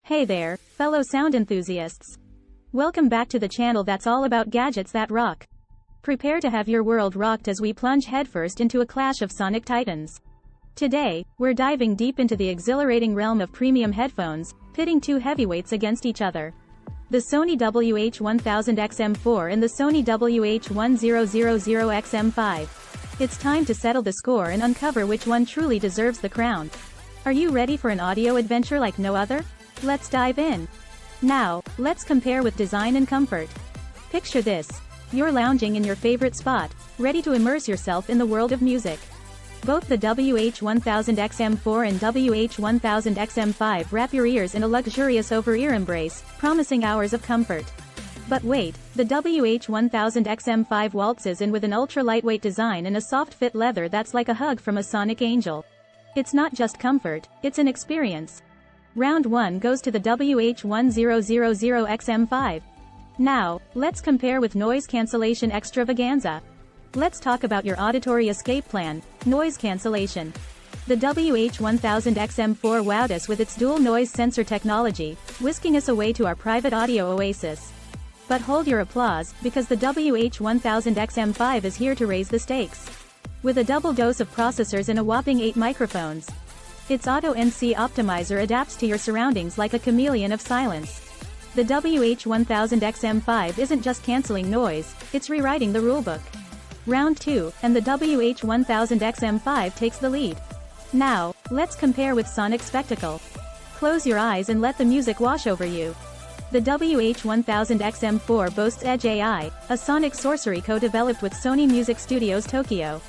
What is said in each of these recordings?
Hey there, fellow sound enthusiasts. Welcome back to the channel that's all about gadgets that rock. Prepare to have your world rocked as we plunge headfirst into a clash of sonic titans. Today, we're diving deep into the exhilarating realm of premium headphones, pitting two heavyweights against each other. The Sony WH-1000XM4 and the Sony WH-1000XM5. It's time to settle the score and uncover which one truly deserves the crown. Are you ready for an audio adventure like no other? Let's dive in. Now, let's compare with design and comfort. Picture this. You're lounging in your favorite spot, ready to immerse yourself in the world of music. Both the WH-1000XM4 and WH-1000XM5 wrap your ears in a luxurious over-ear embrace, promising hours of comfort. But wait, the WH-1000XM5 waltzes in with an ultra-lightweight design and a soft-fit leather that's like a hug from a sonic angel. It's not just comfort, it's an experience. Round 1 goes to the WH-1000XM5. Now, let's compare with noise cancellation extravaganza. Let's talk about your auditory escape plan, noise cancellation. The WH-1000XM4 wowed us with its dual noise sensor technology, whisking us away to our private audio oasis. But hold your applause, because the WH-1000XM5 is here to raise the stakes. With a double dose of processors and a whopping 8 microphones. Its Auto NC optimizer adapts to your surroundings like a chameleon of silence. The WH-1000XM5 isn't just canceling noise, it's rewriting the rulebook. Round 2, and the WH-1000XM5 takes the lead. Now, let's compare with sonic spectacle. Close your eyes and let the music wash over you. The WH-1000XM4 boasts Edge AI, a sonic sorcery co-developed with Sony Music Studios Tokyo.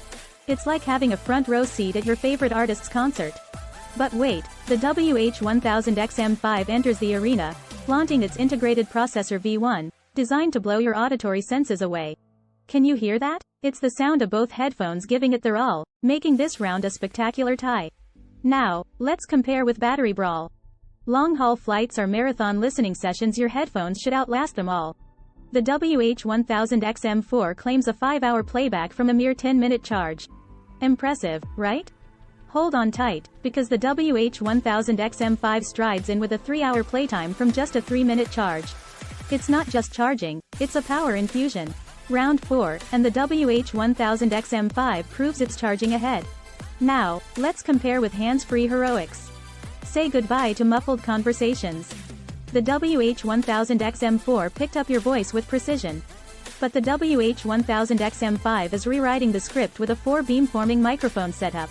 It's like having a front row seat at your favorite artist's concert. But wait, the WH-1000XM5 enters the arena, flaunting its integrated processor V1, designed to blow your auditory senses away. Can you hear that? It's the sound of both headphones giving it their all, making this round a spectacular tie. Now, let's compare with battery brawl. Long-haul flights or marathon listening sessions, your headphones should outlast them all. The WH-1000XM4 claims a 5-hour playback from a mere 10-minute charge. Impressive, right? Hold on tight, because the WH-1000XM5 strides in with a 3-hour playtime from just a 3-minute charge. It's not just charging, it's a power infusion. Round 4, and the WH-1000XM5 proves it's charging ahead. Now, let's compare with hands-free heroics. Say goodbye to muffled conversations. The WH-1000XM4 picked up your voice with precision. But the WH-1000XM5 is rewriting the script with a 4-beamforming microphone setup.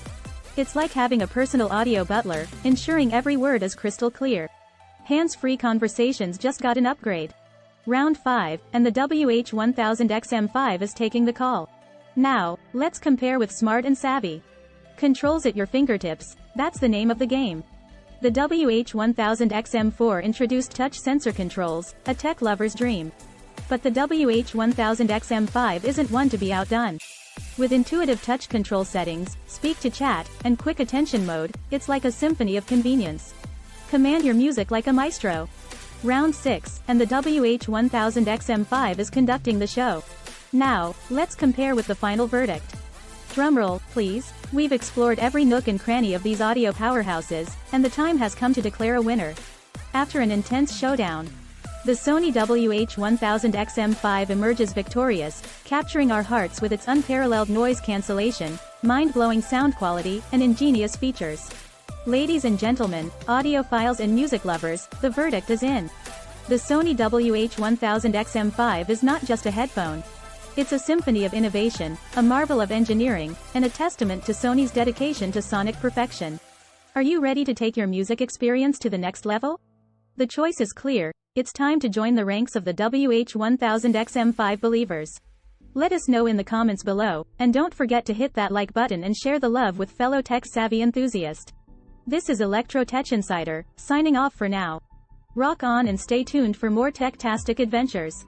It's like having a personal audio butler, ensuring every word is crystal clear. Hands-free conversations just got an upgrade. Round 5, and the WH-1000XM5 is taking the call. Now, let's compare with smart and savvy. Controls at your fingertips, that's the name of the game. The WH-1000XM4 introduced touch sensor controls, a tech lover's dream. But the WH-1000XM5 isn't one to be outdone. With intuitive touch control settings, speak to chat, and quick attention mode, it's like a symphony of convenience. Command your music like a maestro. Round 6, and the WH-1000XM5 is conducting the show. Now, let's compare with the final verdict. Drumroll, please. We've explored every nook and cranny of these audio powerhouses, and the time has come to declare a winner. After an intense showdown, the Sony WH-1000XM5 emerges victorious, capturing our hearts with its unparalleled noise cancellation, mind-blowing sound quality, and ingenious features. Ladies and gentlemen, audiophiles and music lovers, the verdict is in. The Sony WH-1000XM5 is not just a headphone. It's a symphony of innovation, a marvel of engineering, and a testament to Sony's dedication to sonic perfection. Are you ready to take your music experience to the next level? The choice is clear. It's time to join the ranks of the WH-1000XM5 believers. Let us know in the comments below, and don't forget to hit that like button and share the love with fellow tech-savvy enthusiasts. This is Electro Tech Insider, signing off for now. Rock on and stay tuned for more tech-tastic adventures.